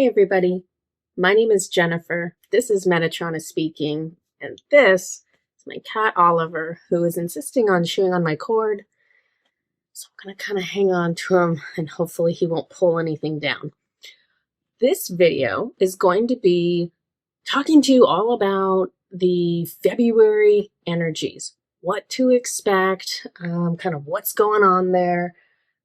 Hey everybody, my name is Jennifer. This is Metatron speaking, and this is my cat Oliver, who is insisting on chewing on my cord. So I'm gonna kind of hang on to him, and hopefully he won't pull anything down. This video is going to be talking to you all about the February energies, what to expect, kind of what's going on there.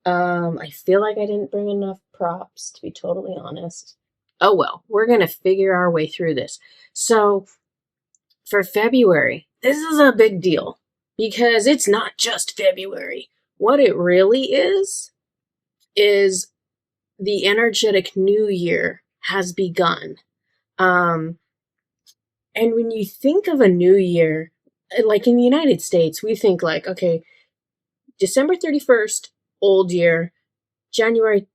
I feel like I didn't bring enough props, to be totally honest. Oh well, we're going to figure our way through this. So for February, this is a big deal because it's not just February. What it really is the energetic new year has begun. And when you think of a new year, like in the United States, we think like, okay, December 31st, old year, January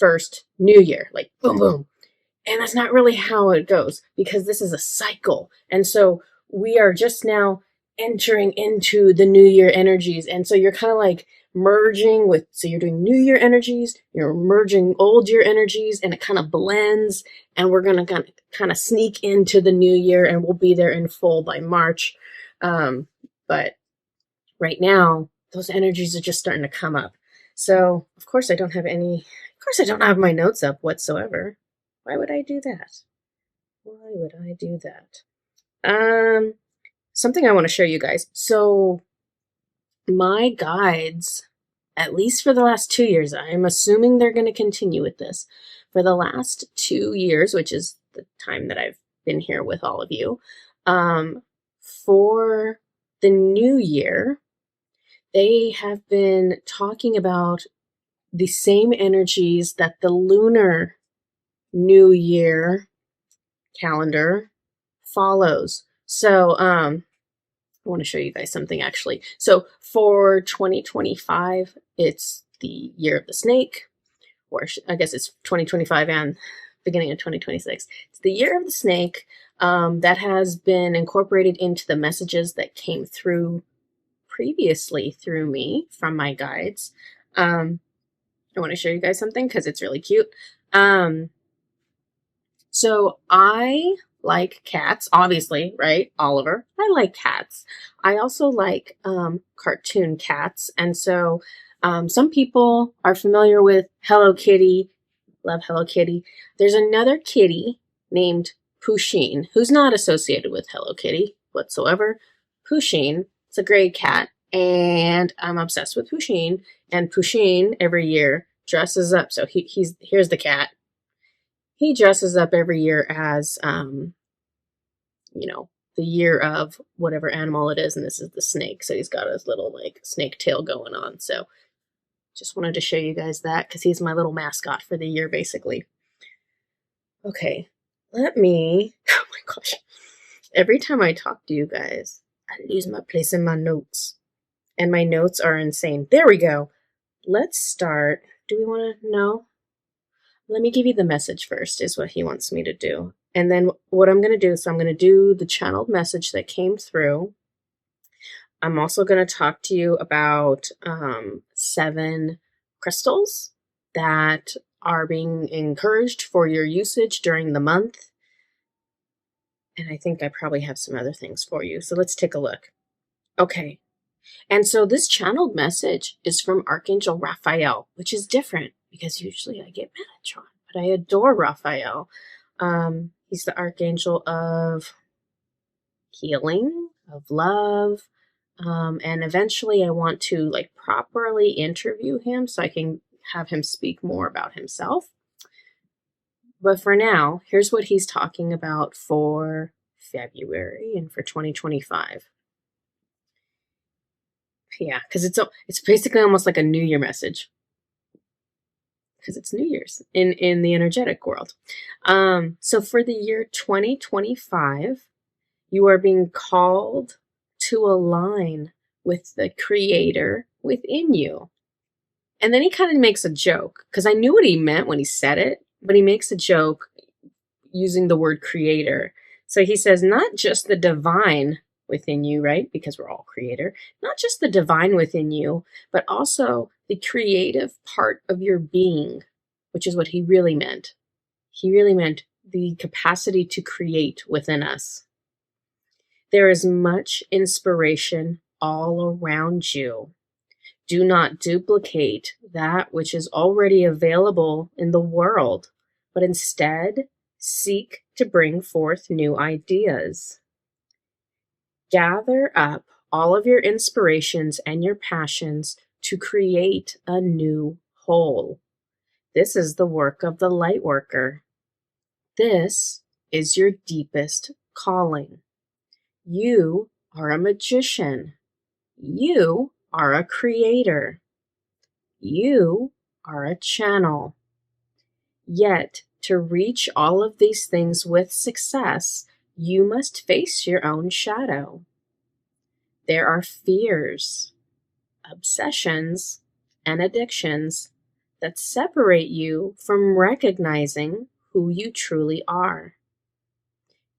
1st, new year, like boom, boom. And that's not really how it goes because this is a cycle. And so we are just now entering into the new year energies. And so you're kind of like merging with, so you're doing new year energies, you're merging old year energies, and it kind of blends. And we're going to kind of sneak into the new year, and we'll be there in full by March. But right now, those energies are just starting to come up. So of course I don't have my notes up whatsoever. Why would I do that? Why would I do that? Something I want to show you guys. So my guides, at least for the last 2 years, I'm assuming they're going to continue with this. For the last 2 years, which is the time that I've been here with all of you, for the new year, they have been talking about the same energies that the lunar new year calendar follows. So I want to show you guys something actually. So for 2025, it's the year of the snake, or I guess it's 2025 and beginning of 2026. It's the year of the snake. That has been incorporated into the messages that came through previously through me from my guides. I want to show you guys something because it's really cute. So I like cats, obviously, right, Oliver? I like cats. I also like cartoon cats. And so some people are familiar with Hello Kitty. Love Hello Kitty. There's another kitty named Pusheen, who's not associated with Hello Kitty whatsoever. Pusheen, it's a gray cat, and I'm obsessed with Pusheen. And Pusheen every year dresses up. So here's the cat. He dresses up every year as, the year of whatever animal it is, and this is the snake. So he's got his little like snake tail going on. So just wanted to show you guys that because he's my little mascot for the year, basically. Okay, oh my gosh. Every time I talk to you guys, I lose my place in my notes. And my notes are insane. There we go. Let's start. Do we want to know? Let me give you the message first, is what he wants me to do. And then what I'm going to do, so I'm going to do the channeled message that came through. I'm also going to talk to you about 7 crystals that are being encouraged for your usage during the month. And I think I probably have some other things for you. So let's take a look. Okay. And so this channeled message is from Archangel Raphael, which is different because usually I get Metatron, but I adore Raphael. He's the archangel of healing, of love, and eventually I want to like properly interview him so I can have him speak more about himself. But for now, here's what he's talking about for February and for 2025. Yeah, because it's basically almost like a New Year message. Because it's New Year's in the energetic world. So for the year 2025, you are being called to align with the creator within you. And then he kind of makes a joke, because I knew what he meant when he said it, but he makes a joke using the word creator. So he says, not just the divine within you, right? Because we're all creator. Not just the divine within you, but also the creative part of your being, which is what he really meant. He really meant the capacity to create within us. There is much inspiration all around you. Do not duplicate that which is already available in the world, but instead seek to bring forth new ideas. Gather up all of your inspirations and your passions to create a new whole. This is the work of the Lightworker. This is your deepest calling. You are a magician. You are a creator. You are a channel. Yet, to reach all of these things with success, you must face your own shadow. There are fears, obsessions, and addictions that separate you from recognizing who you truly are.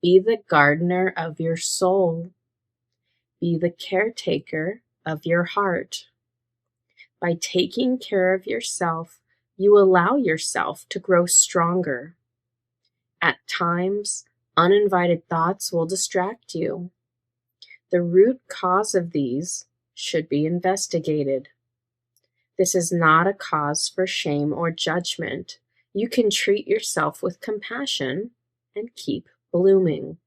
Be the gardener of your soul. Be the caretaker of your heart. By taking care of yourself, you allow yourself to grow stronger. At times, uninvited thoughts will distract you. The root cause of these should be investigated. This is not a cause for shame or judgment. You can treat yourself with compassion and keep blooming.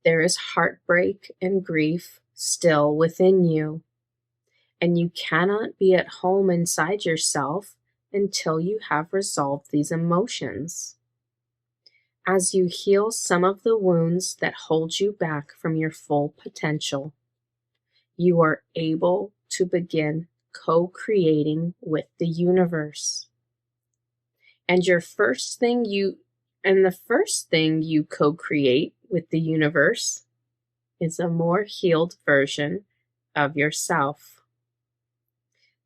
There is heartbreak and grief still within you, and you cannot be at home inside yourself until you have resolved these emotions. As you heal some of the wounds that hold you back from your full potential, you are able to begin co-creating with the universe. And the first thing you co-create with the universe is a more healed version of yourself.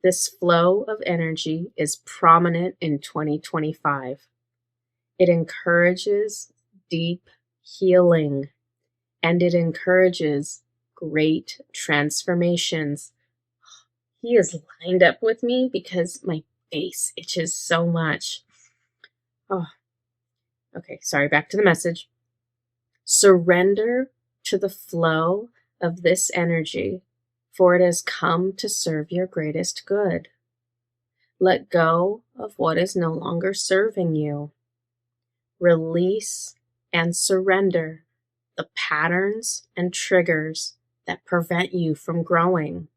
This flow of energy is prominent in 2025. It encourages deep healing, and it encourages great transformations. He is lined up with me because my face itches so much. Oh, okay, sorry, back to the message. Surrender to the flow of this energy, for it has come to serve your greatest good. Let go of what is no longer serving you. Release and surrender the patterns and triggers that prevent you from growing.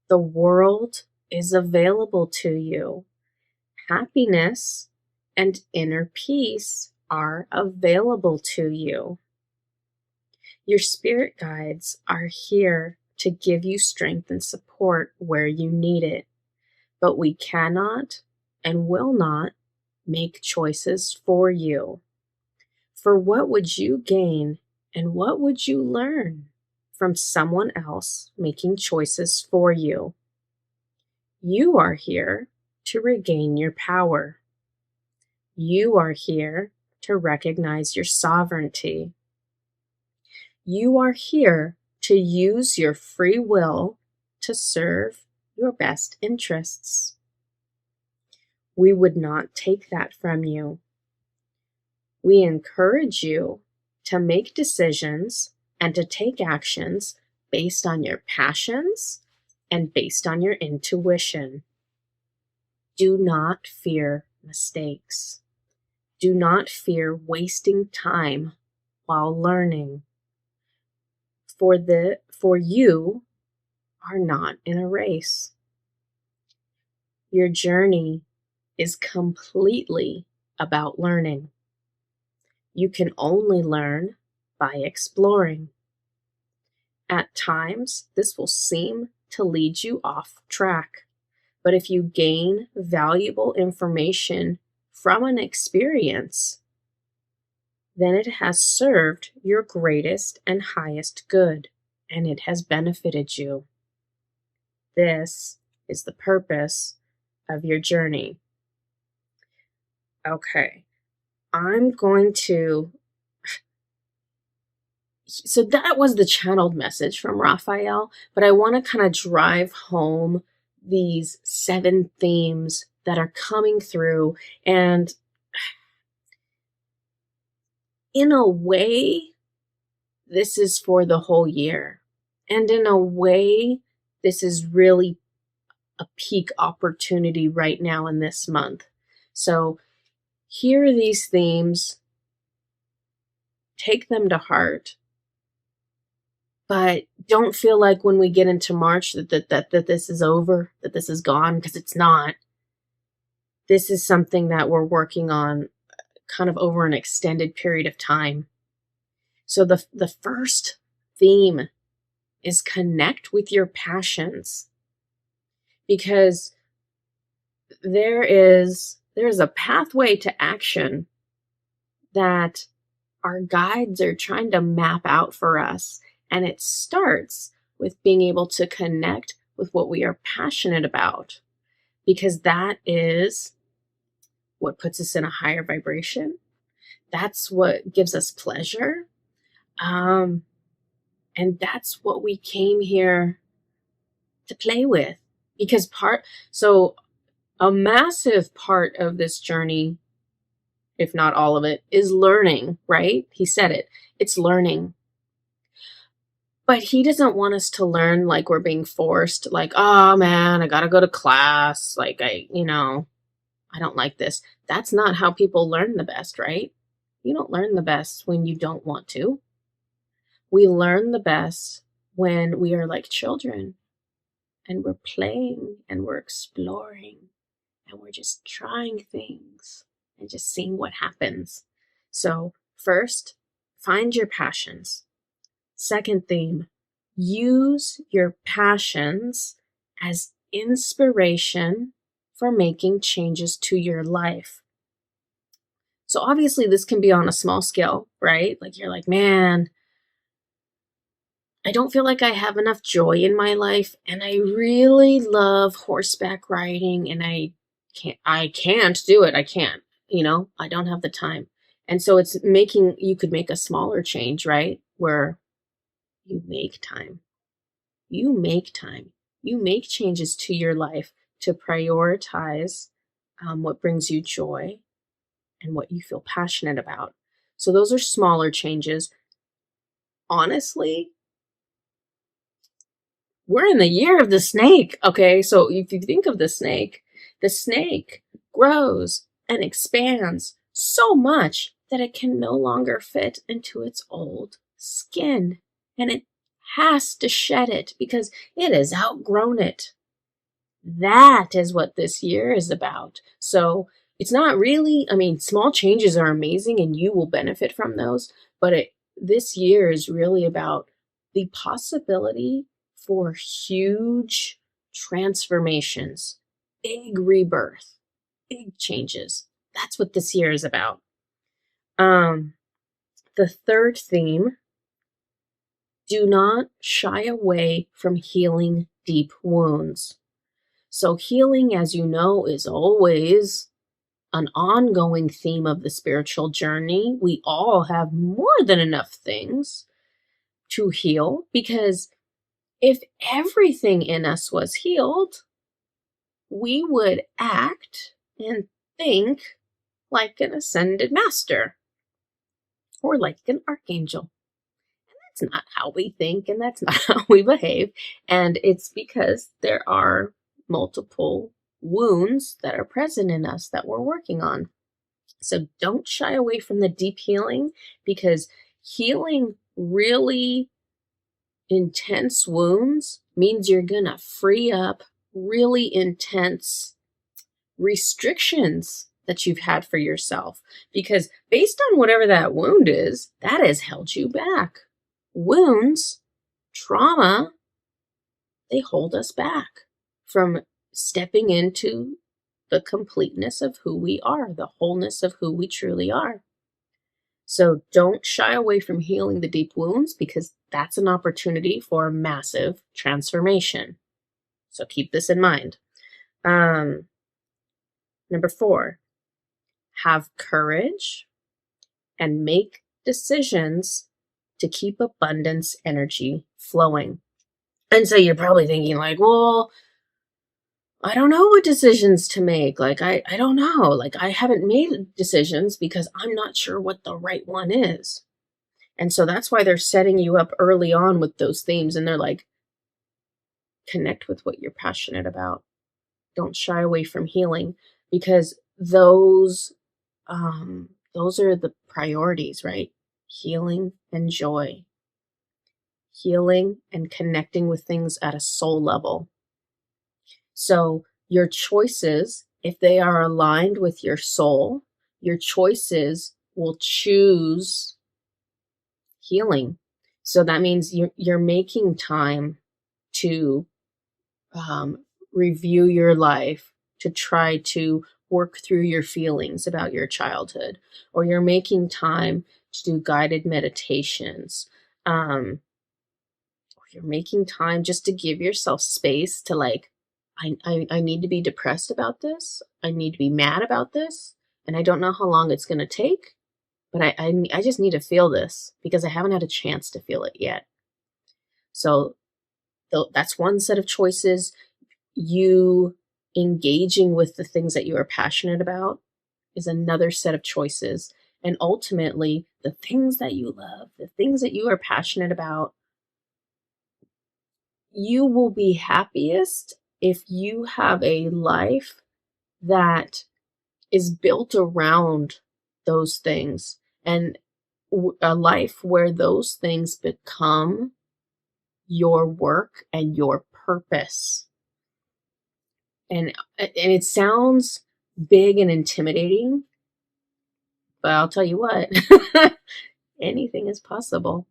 The world is available to you. Happiness and inner peace are available to you. Your spirit guides are here to give you strength and support where you need it, but we cannot and will not make choices for you. For what would you gain and what would you learn from someone else making choices for you? You are here to regain your power. You are here to recognize your sovereignty. You are here to use your free will to serve your best interests. We would not take that from you. We encourage you to make decisions and to take actions based on your passions and based on your intuition. Do not fear mistakes. Do not fear wasting time while learning. For you are not in a race. Your journey is completely about learning. You can only learn by exploring. At times, this will seem to lead you off track, but if you gain valuable information from an experience, then it has served your greatest and highest good, and it has benefited you. This is the purpose of your journey. Okay, so that was the channeled message from Raphael, but I want to kind of drive home these 7 themes that are coming through. And in a way, this is for the whole year. And in a way, this is really a peak opportunity right now in this month. So here are these themes. Take them to heart. But don't feel like when we get into March that this is over, that this is gone, because it's not. This is something that we're working on kind of over an extended period of time. So the first theme is connect with your passions, because there is a pathway to action that our guides are trying to map out for us. And it starts with being able to connect with what we are passionate about, because that is what puts us in a higher vibration. That's what gives us pleasure. And that's what we came here to play with. Because a massive part of this journey, if not all of it, is learning, right? He said it. It's learning. But he doesn't want us to learn like we're being forced, like, oh man, I gotta go to class. Like, I don't like this. That's not how people learn the best, right? You don't learn the best when you don't want to. We learn the best when we are like children and we're playing and we're exploring and we're just trying things and just seeing what happens. So first, find your passions. Second theme, use your passions as inspiration for making changes to your life. So obviously this can be on a small scale, right? Like you're like, man, I don't feel like I have enough joy in my life, and I really love horseback riding, and I can't do it. I can't, I don't have the time. And so you could make a smaller change, right? Where you make time. You make time. You make changes to your life to prioritize what brings you joy and what you feel passionate about. So those are smaller changes. Honestly, we're in the year of the snake. Okay, so if you think of the snake grows and expands so much that it can no longer fit into its old skin. And it has to shed it because it has outgrown it. That is what this year is about. So it's not really, small changes are amazing and you will benefit from those, but this year is really about the possibility for huge transformations, big rebirth, big changes. That's what this year is about. The third theme, do not shy away from healing deep wounds. So healing, as you know, is always an ongoing theme of the spiritual journey. We all have more than enough things to heal, because if everything in us was healed, we would act and think like an ascended master or like an archangel. And that's not how we think, and that's not how we behave. And it's because there are multiple wounds that are present in us that we're working on. So don't shy away from the deep healing, because healing really intense wounds means you're gonna free up really intense restrictions that you've had for yourself, because based on whatever that wound is, that has held you back. Wounds, trauma, they hold us back from stepping into the completeness of who we are, the wholeness of who we truly are. So don't shy away from healing the deep wounds, because that's an opportunity for a massive transformation. So keep this in mind. Number 4, have courage and make decisions to keep abundance energy flowing. And so you're probably thinking like, well, I don't know what decisions to make. Like, I don't know. Like, I haven't made decisions because I'm not sure what the right one is. And so that's why they're setting you up early on with those themes. And they're like, connect with what you're passionate about. Don't shy away from healing, because those are the priorities, right? Healing and joy, healing and connecting with things at a soul level. So your choices, if they are aligned with your soul, your choices will choose healing. So that means you're making time to review your life, to try to work through your feelings about your childhood, or you're making time to do guided meditations. Or you're making time just to give yourself space to like, I need to be depressed about this. I need to be mad about this. And I don't know how long it's going to take, but I just need to feel this because I haven't had a chance to feel it yet. So that's one set of choices. You engaging with the things that you are passionate about is another set of choices. And ultimately, the things that you love, the things that you are passionate about, you will be happiest if you have a life that is built around those things, and a life where those things become your work and your purpose. And it sounds big and intimidating, but I'll tell you what, anything is possible.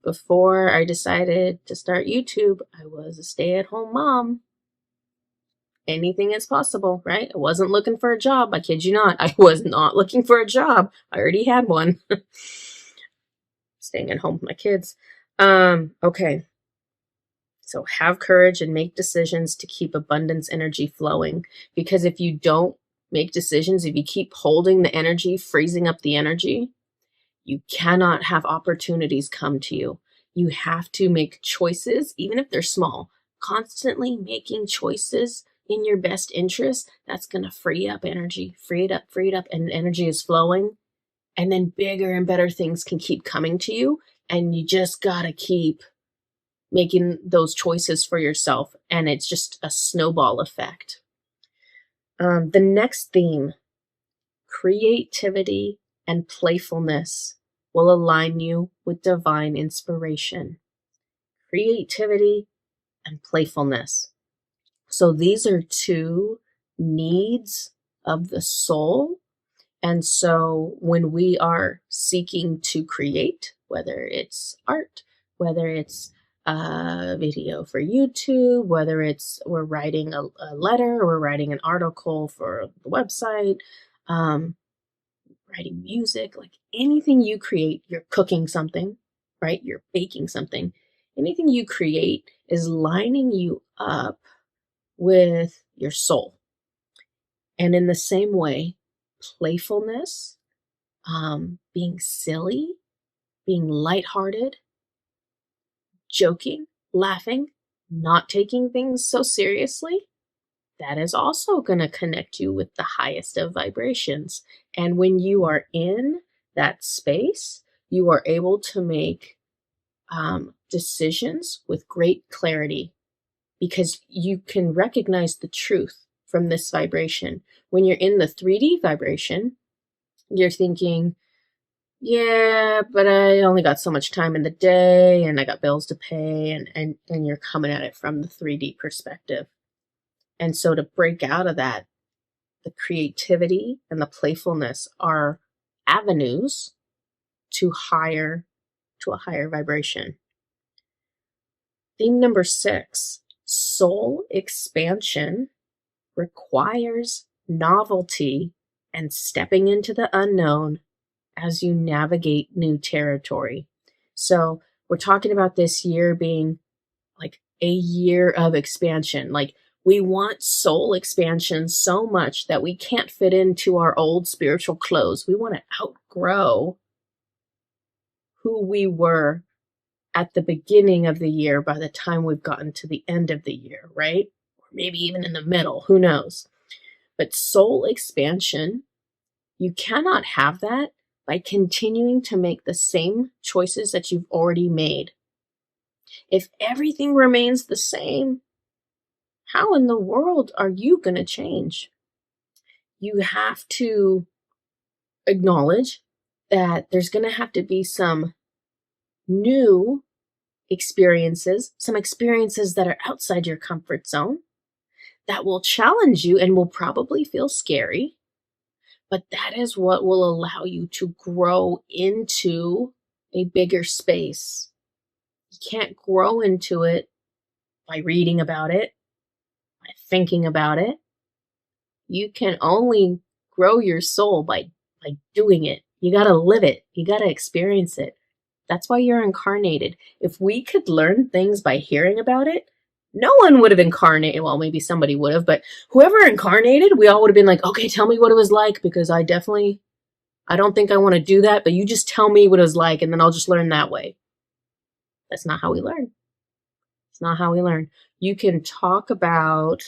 Before I decided to start YouTube, I was a stay-at-home mom. Anything is possible, right? I wasn't looking for a job. I kid you not. I was not looking for a job. I already had one. Staying at home with my kids. Okay. So have courage and make decisions to keep abundance energy flowing. Because if you don't make decisions, if you keep holding the energy, freezing up the energy, you cannot have opportunities come to you. You have to make choices, even if they're small. Constantly making choices in your best interest, that's going to free up energy, free it up, and energy is flowing. And then bigger and better things can keep coming to you. And you just got to keep making those choices for yourself. And it's just a snowball effect. The next theme, creativity and playfulness, will align you with divine inspiration. Creativity and playfulness. So these are two needs of the soul. And so when we are seeking to create, whether it's art, whether it's a video for YouTube, whether it's we're writing a letter, or we're writing an article for the website, writing music, like anything you create, you're cooking something, right? You're baking something. Anything you create is lining you up with your soul. And in the same way, playfulness, being silly, being lighthearted, joking, laughing, not taking things so seriously, that is also going to connect you with the highest of vibrations. And when you are in that space, you are able to make decisions with great clarity, because you can recognize the truth from this vibration. When you're in the 3D vibration, you're thinking, yeah, but I only got so much time in the day and I got bills to pay, and you're coming at it from the 3D perspective. And so to break out of that, the creativity and the playfulness are avenues to a higher vibration. Theme number 6, soul expansion requires novelty and stepping into the unknown as you navigate new territory. So we're talking about this year being like a year of expansion. Like, we want soul expansion so much that we can't fit into our old spiritual clothes. We want to outgrow who we were at the beginning of the year by the time we've gotten to the end of the year, right? Or maybe even in the middle, who knows? But soul expansion, you cannot have that by continuing to make the same choices that you've already made. If everything remains the same, how in the world are you going to change? You have to acknowledge that there's going to have to be some new experiences, some experiences that are outside your comfort zone that will challenge you and will probably feel scary, but that is what will allow you to grow into a bigger space. You can't grow into it by reading about it, by thinking about it. You can only grow your soul by doing it. You got to live it. You got to experience it. That's why you're incarnated. If we could learn things by hearing about it, no one would have incarnated. Well, maybe somebody would have, but whoever incarnated, we all would have been like, okay, tell me what it was like, because I don't think I want to do that, but you just tell me what it was like, and then I'll just learn that way. That's not how we learn. It's not how we learn. You can talk about,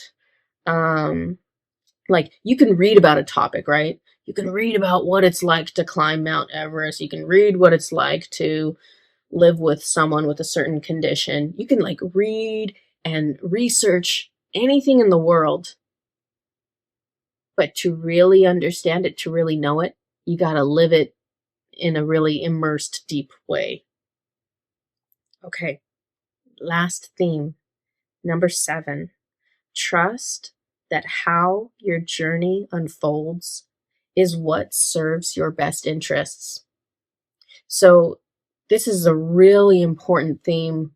like, you can read about a topic, right? You can read about what it's like to climb Mount Everest. You can read what it's like to live with someone with a certain condition. You can like read and research anything in the world. But to really understand it, to really know it, you got to live it in a really immersed, deep way. Okay, last theme, number 7. Trust that how your journey unfolds is what serves your best interests. So this is a really important theme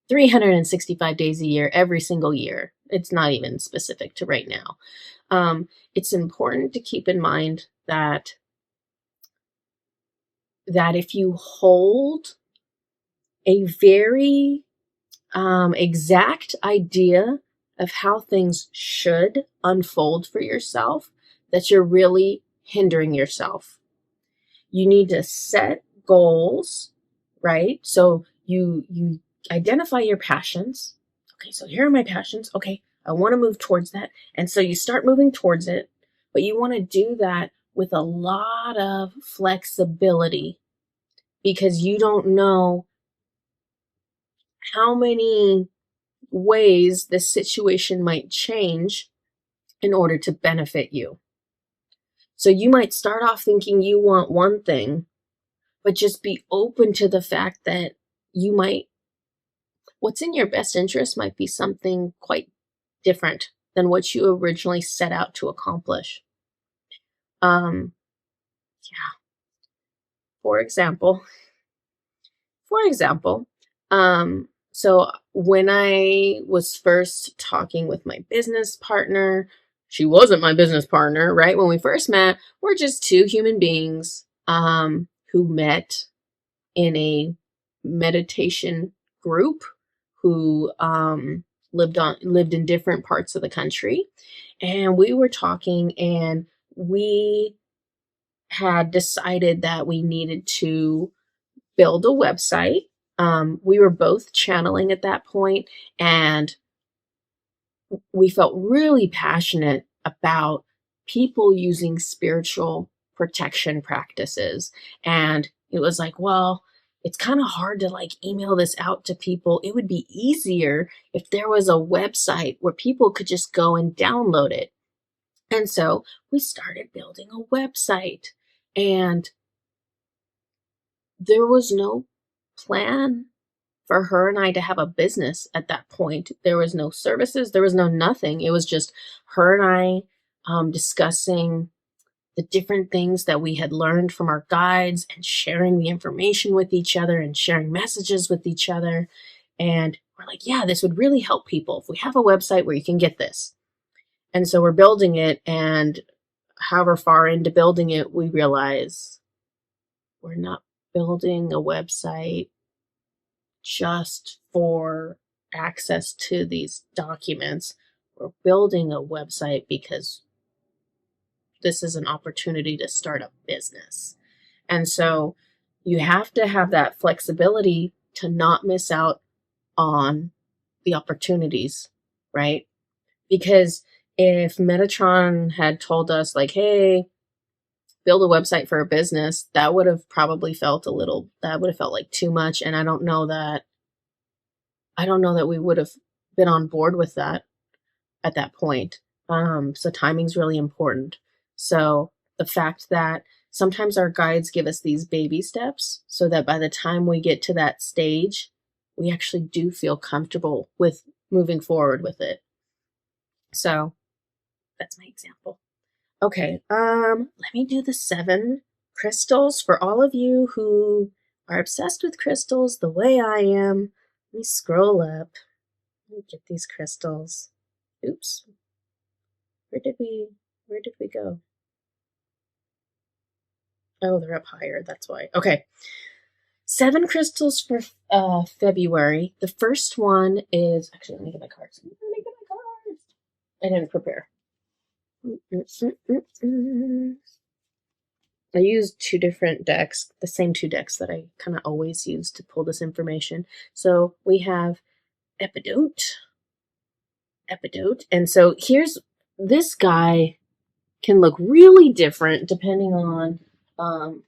365 days a year, every single year. It's not even specific to right now. It's important to keep in mind that if you hold a very exact idea of how things should unfold for yourself, that you're really hindering yourself. You need to set goals, right? So you identify your passions. Okay, so here are my passions. Okay, I want to move towards that. And so you start moving towards it, but you want to do that with a lot of flexibility, because you don't know how many ways this situation might change in order to benefit you. So you might start off thinking you want one thing, but just be open to the fact that what's in your best interest might be something quite different than what you originally set out to accomplish. Yeah. For example, so when I was first talking with my business partner, she wasn't my business partner, right? When we first met, we're just two human beings who met in a meditation group, who lived in different parts of the country. And we were talking, and we had decided that we needed to build a website. We were both channeling at that point, and we felt really passionate about people using spiritual protection practices. And it was like, well, it's kind of hard to like email this out to people. It would be easier if there was a website where people could just go and download it. And so we started building a website, and there was no plan for her and I to have a business at that point. There was no services, there was no nothing. It was just her and I discussing the different things that we had learned from our guides, and sharing the information with each other, and sharing messages with each other. And we're like, yeah, this would really help people if we have a website where you can get this. And so we're building it, and however far into building it, we realize we're not building a website just for access to these documents. We're building a website because this is an opportunity to start a business. And so you have to have that flexibility to not miss out on the opportunities, right? Because if Metatron had told us, like, hey, build a website for a business, that would have probably felt like too much. And I don't know that we would have been on board with that at that point. So timing's really important. So the fact that sometimes our guides give us these baby steps so that by the time we get to that stage, we actually do feel comfortable with moving forward with it. So that's my example. Okay, let me do the 7 crystals for all of you who are obsessed with crystals the way I am. Let me scroll up. Let me get these crystals. Oops. Where did we go? Oh, they're up higher, that's why. Okay. 7 crystals for February. The first one is, actually, let me get my cards. I didn't prepare. I used 2 different decks, the same 2 decks that I kind of always use to pull this information. So we have Epidote. And so here's, this guy can look really different depending on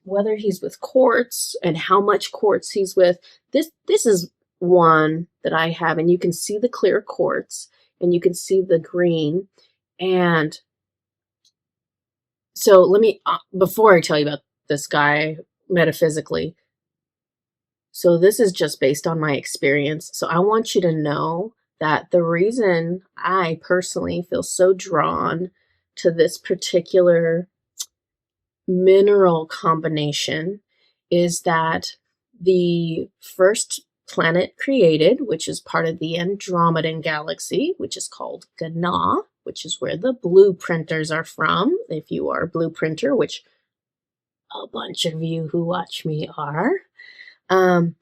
whether he's with quartz and how much quartz he's with. This is one that I have, and you can see the clear quartz and you can see the green. And so let me, before I tell you about this guy metaphysically, so this is just based on my experience. So I want you to know that the reason I personally feel so drawn to this particular mineral combination is that the first planet created, which is part of the Andromedan galaxy, which is called Gana, which is where the blueprinters are from. If you are a blueprinter, which a bunch of you who watch me are, on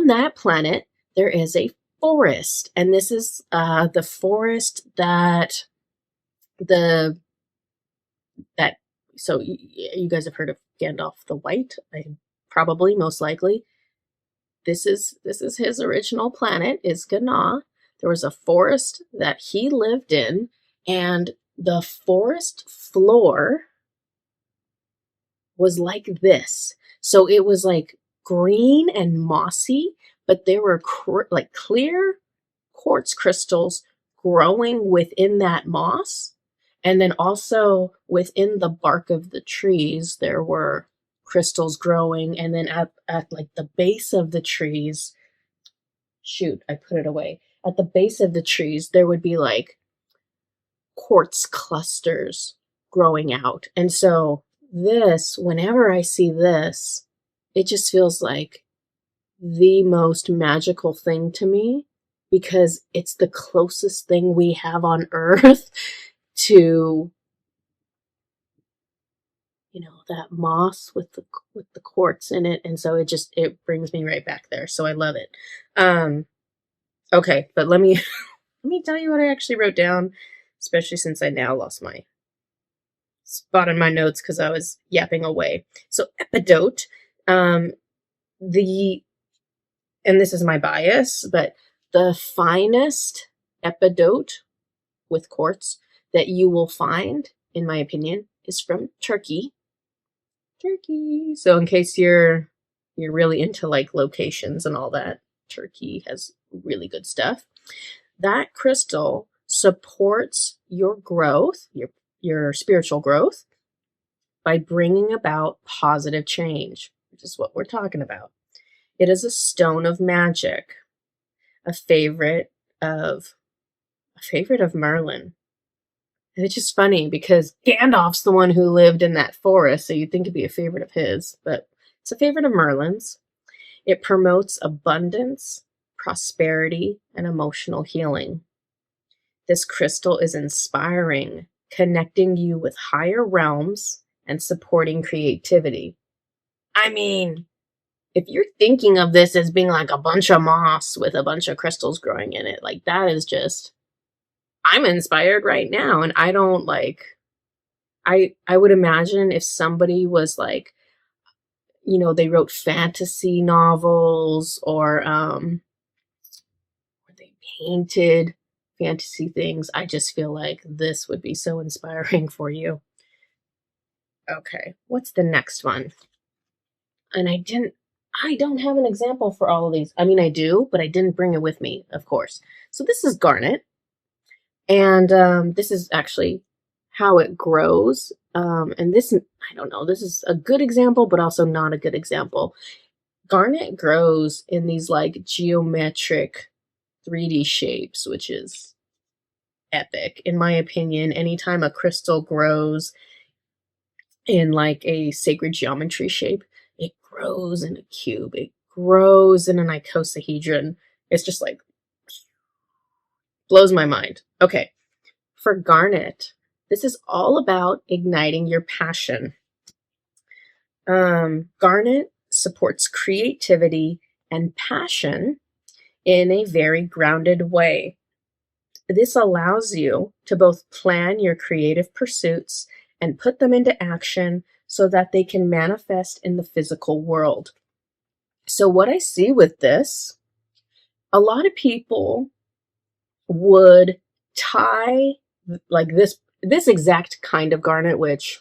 that planet, there is a forest. And this is the forest so you guys have heard of Gandalf the White, probably, most likely. This is his original planet, is Gana. There was a forest that he lived in, and the forest floor was like this. So it was like green and mossy, but there were like clear quartz crystals growing within that moss. And then also within the bark of the trees, there were crystals growing. And then at like the base of the trees, shoot, I put it away. At the base of the trees, there would be like quartz clusters growing out. And so this, whenever I see this, it just feels like the most magical thing to me, because it's the closest thing we have on Earth to, that moss with the quartz in it. And so it brings me right back there. So I love it. Okay, but let me tell you what I actually wrote down, especially since I now lost my spot in my notes because I was yapping away. So Epidote, and this is my bias, but the finest epidote with quartz that you will find, in my opinion, is from Turkey. So in case you're really into like locations and all that, Turkey has really good stuff. That crystal supports your growth, your spiritual growth, by bringing about positive change, which is what we're talking about. It is a stone of magic, a favorite of Merlin. And it's just funny because Gandalf's the one who lived in that forest, so you'd think it'd be a favorite of his, but it's a favorite of Merlin's. It promotes abundance, prosperity, and emotional healing. This crystal is inspiring, connecting you with higher realms and supporting creativity. I mean, if you're thinking of this as being like a bunch of moss with a bunch of crystals growing in it, like that is just, I'm inspired right now. And I don't like, I would imagine if somebody was like, they wrote fantasy novels or they painted fantasy things. I just feel like this would be so inspiring for you. Okay, what's the next one? And I don't have an example for all of these. I mean, I do, but I didn't bring it with me, of course. So this is garnet. And this is actually how it grows. And this, I don't know, this is a good example, but also not a good example. Garnet grows in these like geometric 3D shapes, which is epic. In my opinion, anytime a crystal grows in like a sacred geometry shape, it grows in a cube, it grows in an icosahedron. It's just like blows my mind. Okay. For garnet, this is all about igniting your passion. Garnet supports creativity and passion in a very grounded way. This allows you to both plan your creative pursuits and put them into action so that they can manifest in the physical world. So what I see with this, a lot of people would tie like this exact kind of garnet, which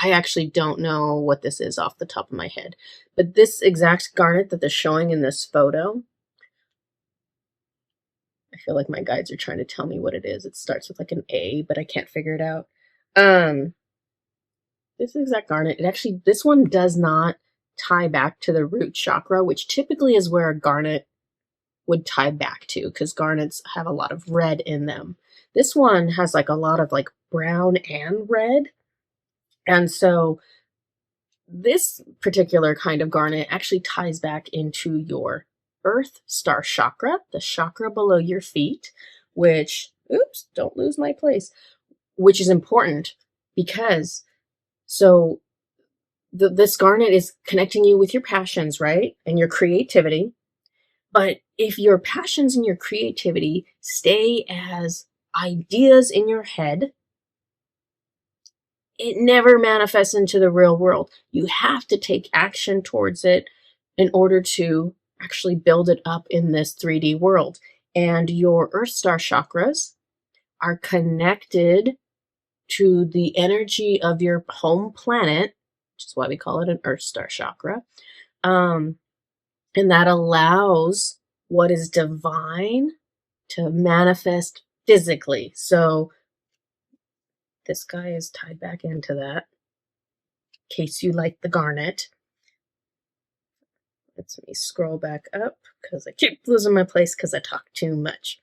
I actually don't know what this is off the top of my head, but this exact garnet that they're showing in this photo, I feel like my guides are trying to tell me what it is. It starts with like an A, but I can't figure it out. This exact garnet, this one does not tie back to the root chakra, which typically is where a garnet would tie back to, because garnets have a lot of red in them. This one has like a lot of like brown and red. And so this particular kind of garnet actually ties back into your earth star chakra, the chakra below your feet, which, oops, don't lose my place, which is important because this garnet is connecting you with your passions, right? And your creativity. But if your passions and your creativity stay as ideas in your head, it never manifests into the real world. You have to take action towards it in order to actually build it up in this 3D world. And your earth star chakras are connected to the energy of your home planet, which is why we call it an earth star chakra. And that allows what is divine to manifest physically. So this guy is tied back into that, in case you like the garnet. Let me scroll back up because I keep losing my place because I talk too much.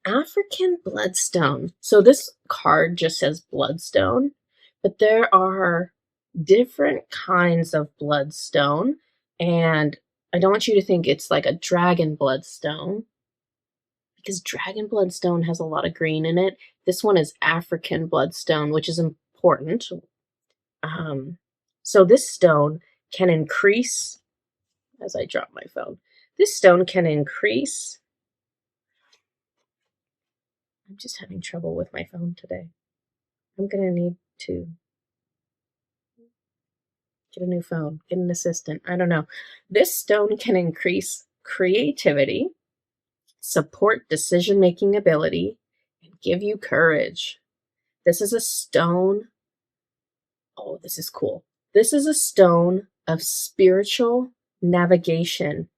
African bloodstone. So this card just says bloodstone, but there are different kinds of bloodstone, and I don't want you to think it's like a dragon bloodstone, because dragon bloodstone has a lot of green in it. This one is African bloodstone, which is important. So this stone can increase, as I drop my phone, this stone can increase. I'm just having trouble with my phone today. I'm going to need to get a new phone, get an assistant. I don't know. This stone can increase creativity, support decision-making ability, and give you courage. This is a stone. Oh, this is cool. This is a stone of spiritual navigation,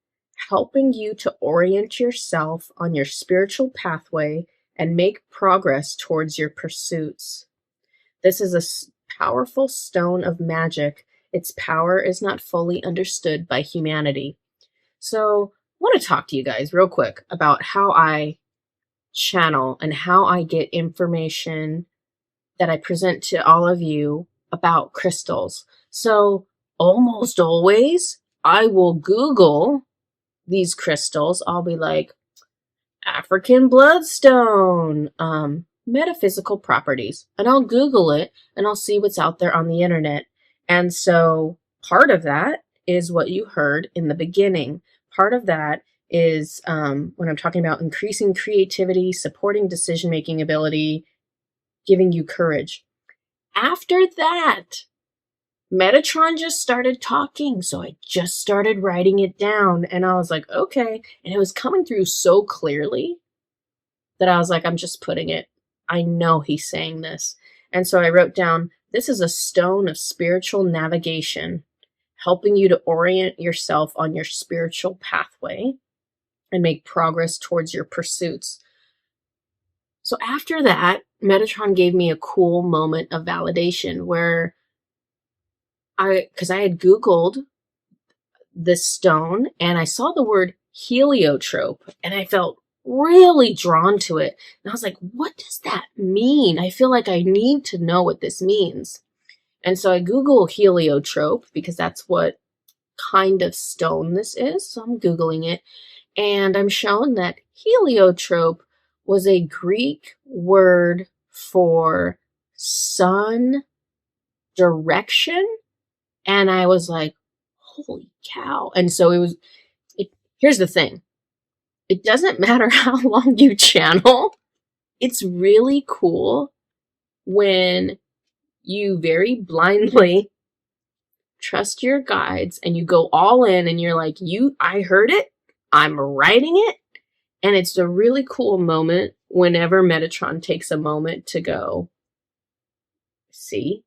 helping you to orient yourself on your spiritual pathway and make progress towards your pursuits. This is a powerful stone of magic. Its power is not fully understood by humanity. So I want to talk to you guys real quick about how I channel and how I get information that I present to all of you about crystals. So almost always I will Google these crystals. I'll be like, African bloodstone, metaphysical properties, and I'll Google it and I'll see what's out there on the internet. And so part of that is what you heard in the beginning. Part of that is when I'm talking about increasing creativity, supporting decision-making ability, giving you courage. After that, Metatron just started talking, so I just started writing it down, and I was like, okay. And it was coming through so clearly that I was like, I'm just putting it. I know he's saying this. And so I wrote down, this is a stone of spiritual navigation, helping you to orient yourself on your spiritual pathway and make progress towards your pursuits. So after that, Metatron gave me a cool moment of validation where because I had Googled this stone and I saw the word heliotrope and I felt really drawn to it. And I was like, what does that mean? I feel like I need to know what this means. And so I Google heliotrope because that's what kind of stone this is. So I'm Googling it and I'm shown that heliotrope was a Greek word for sun direction. And I was like, holy cow. And so here's the thing. It doesn't matter how long you channel. It's really cool when you very blindly trust your guides and you go all in and you're like, I heard it. I'm writing it. And it's a really cool moment whenever Metatron takes a moment to go, see,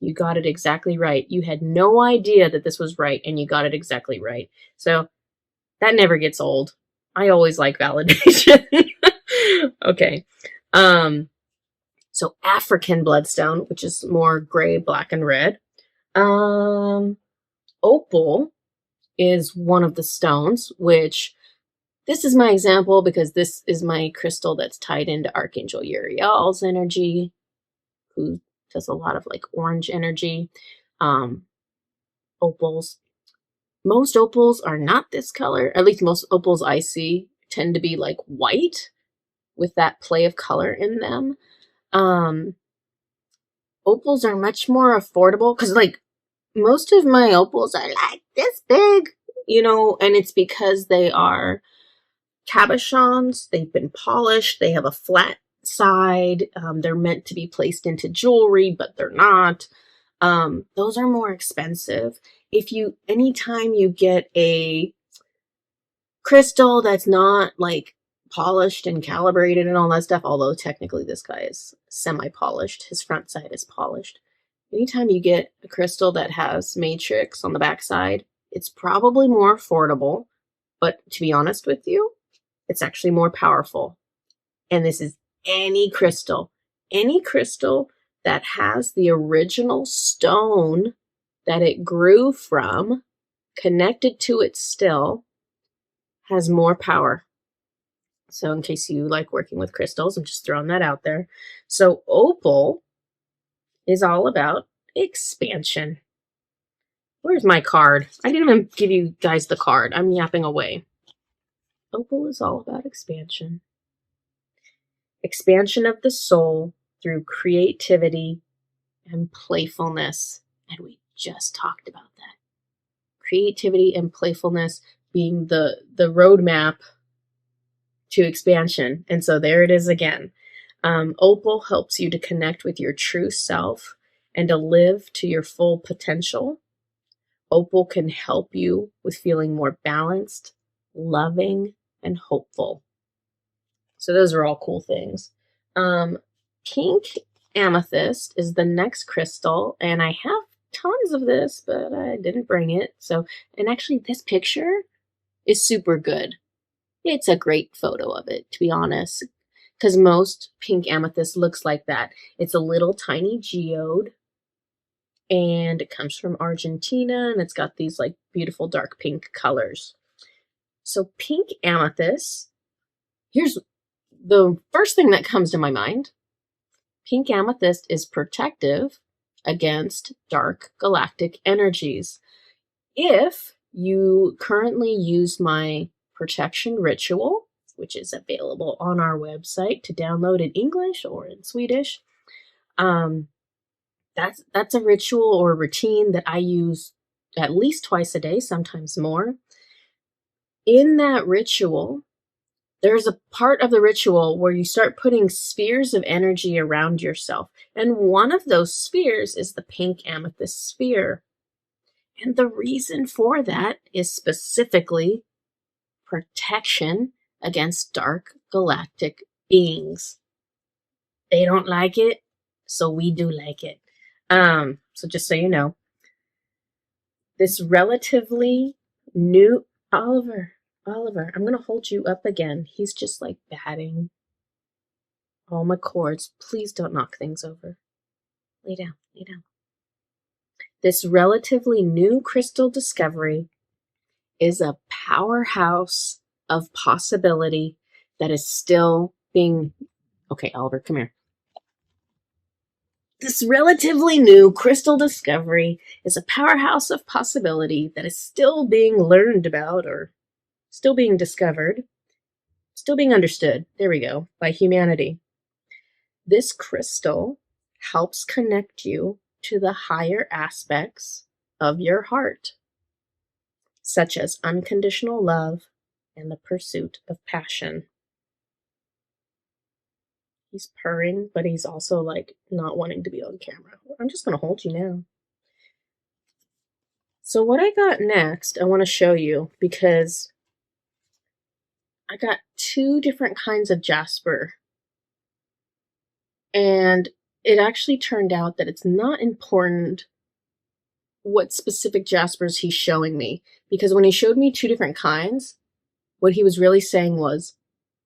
you got it exactly right. You had no idea that this was right and you got it exactly right. So that never gets old. I always like validation. Okay. So African bloodstone, which is more gray, black, and red. Opal is one of the stones, which this is my example because this is my crystal that's tied into Archangel Uriel's energy, who does a lot of like orange energy. Opals. Most opals are not this color. At least most opals I see tend to be like white with that play of color in them. Opals are much more affordable because like most of my opals are like this big, and it's because they are cabochons. They've been polished. They have a flat side. They're meant to be placed into jewelry, but they're not. Those are more expensive. Anytime you get a crystal that's not like polished and calibrated and all that stuff, although technically this guy is semi-polished, his front side is polished. Anytime you get a crystal that has matrix on the back side, it's probably more affordable, but to be honest with you, it's actually more powerful. And this is any crystal that has the original stone that it grew from connected to it still has more power. So in case you like working with crystals, I'm just throwing that out there. So opal is all about expansion. Where's my card? I didn't even give you guys the card. I'm yapping away. Opal is all about expansion. Expansion of the soul through creativity and playfulness. And we just talked about that. Creativity and playfulness being the roadmap to expansion. And so there it is again. Opal helps you to connect with your true self and to live to your full potential. Opal can help you with feeling more balanced, loving, and hopeful. So those are all cool things. Pink amethyst is the next crystal, and I have tons of this, but I didn't bring it. And actually this picture is super good. It's a great photo of it, to be honest, because most pink amethyst looks like that. It's a little tiny geode, and it comes from Argentina, and it's got these like beautiful dark pink colors. So pink amethyst, here's the first thing that comes to my mind. Pink amethyst is protective against dark galactic energies. If you currently use my protection ritual, which is available on our website to download in English or in Swedish, that's a ritual or routine that I use at least twice a day, sometimes more. In that ritual, there's a part of the ritual where you start putting spheres of energy around yourself. And one of those spheres is the pink amethyst sphere. And the reason for that is specifically protection against dark galactic beings. They don't like it, so we do like it. So just so you know, this relatively new Oliver, I'm going to hold you up again. He's just like batting all my cords. Please don't knock things over. Lay down, lay down. This relatively new crystal discovery is a powerhouse of possibility that is still being... Okay, Oliver, come here. This relatively new crystal discovery is a powerhouse of possibility that is still being learned about, or still being discovered, still being understood, there we go, by humanity. This crystal helps connect you to the higher aspects of your heart, such as unconditional love and the pursuit of passion. He's purring, but he's also like not wanting to be on camera. I'm just going to hold you now. So what I got next, I want to show you, because I got 2 different kinds of jasper. And it actually turned out that it's not important what specific jaspers he's showing me, because when he showed me 2 different kinds, what he was really saying was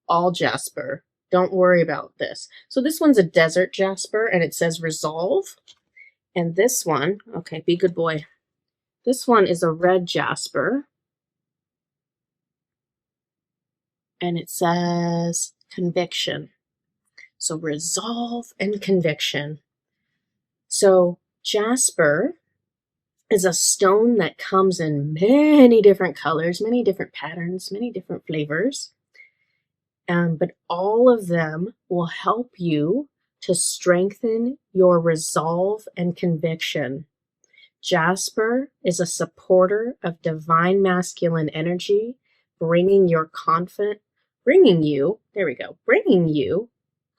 all jasper. Don't worry about this. So this one's a desert jasper, and it says resolve. And this one, okay, be a good boy. This one is a red jasper, and it says conviction. So resolve and conviction. So jasper is a stone that comes in many different colors, many different patterns, many different flavors. But all of them will help you to strengthen your resolve and conviction. Jasper is a supporter of divine masculine energy, bringing you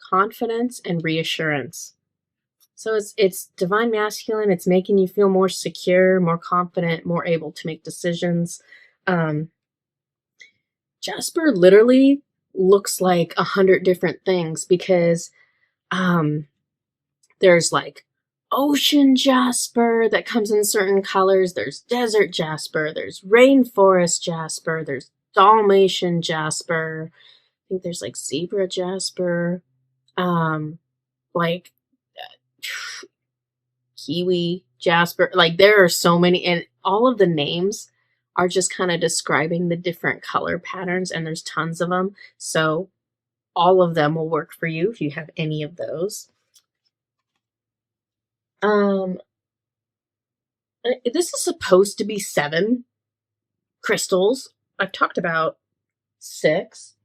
confidence and reassurance. So it's divine masculine. It's making you feel more secure, more confident, more able to make decisions. Jasper literally looks like 100 different things, because there's like ocean jasper that comes in certain colors. There's desert jasper. There's rainforest jasper. There's Dalmatian jasper. I think there's like zebra jasper. Like kiwi jasper. Like there are so many, and all of the names are just kind of describing the different color patterns, and there's tons of them. So all of them will work for you if you have any of those. This is supposed to be 7 crystals. I've talked about 6.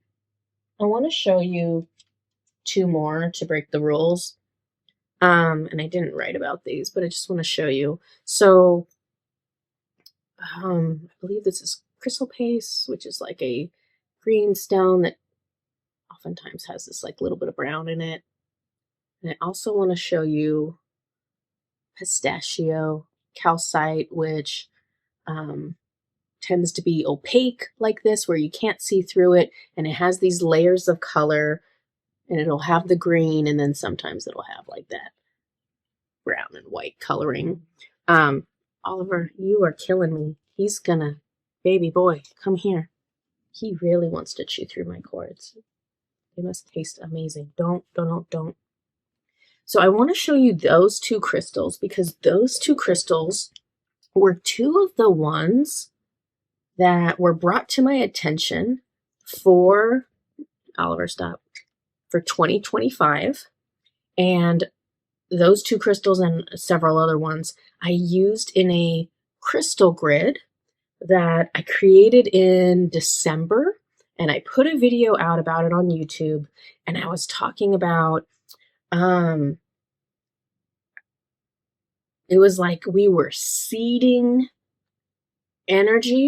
I want to show you 2 more to break the rules. And I didn't write about these, but I just want to show you. So, I believe this is crystal paste, which is like a green stone that oftentimes has this like little bit of brown in it. And I also want to show you pistachio calcite, which tends to be opaque like this, where you can't see through it, and it has these layers of color, and it'll have the green, and then sometimes it'll have like that brown and white coloring. Oliver, you are killing me. He's gonna, baby boy, come here. He really wants to chew through my cords. They must taste amazing. Don't. So I want to show you those 2 crystals, because those 2 crystals were 2 of the ones that were brought to my attention for, Oliver, stop, for 2025. And those 2 crystals and several other ones I used in a crystal grid that I created in December, and I put a video out about it on YouTube, and I was talking about, it was like we were seeding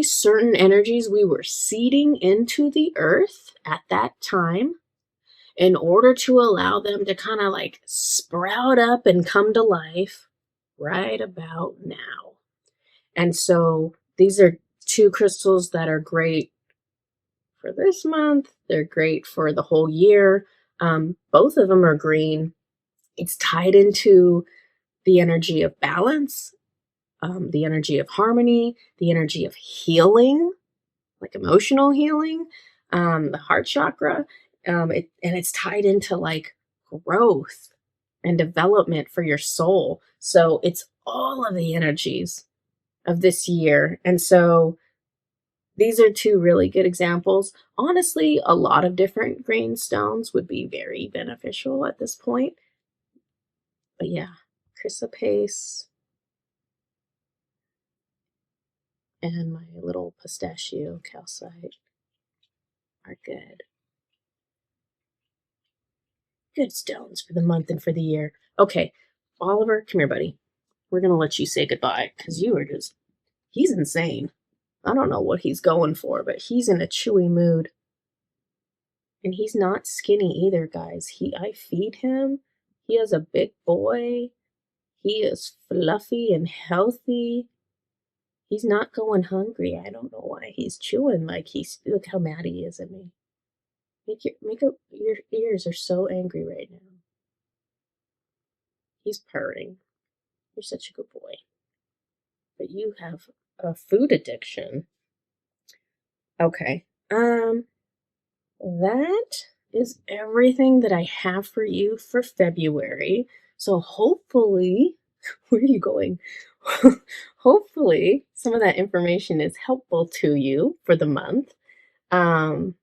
certain energies we were seeding into the earth at that time in order to allow them to kind of like sprout up and come to life right about now. And so these are two crystals that are great for this month. They're great for the whole year. Both of them are green. It's tied into the energy of balance, the energy of harmony, the energy of healing, like emotional healing, the heart chakra. And it's tied into like growth and development for your soul. So it's all of the energies of this year. And so these are two really good examples. Honestly, a lot of different green stones would be very beneficial at this point. But yeah, chrysoprase and my little pistachio calcite are good. Good stones for the month and for the year. Okay, Oliver, come here, buddy. We're going to let you say goodbye because you are just, he's insane. I don't know what he's going for, but he's in a chewy mood. And he's not skinny either, guys. I feed him. He is a big boy. He is fluffy and healthy. He's not going hungry. I don't know why he's chewing like look how mad he is at me. Your ears are so angry right now. He's purring. You're such a good boy. But you have a food addiction. Okay. That is everything that I have for you for February. So hopefully, where are you going? Hopefully some of that information is helpful to you for the month. I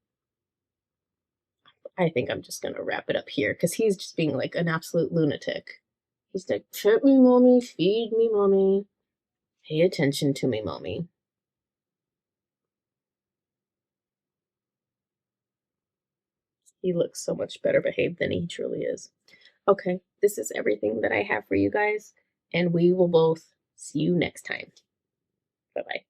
think I'm just going to wrap it up here because he's just being like an absolute lunatic. He's like, chirp me, mommy, feed me, mommy, pay attention to me, mommy. He looks so much better behaved than he truly is. Okay, this is everything that I have for you guys, and we will both see you next time. Bye-bye.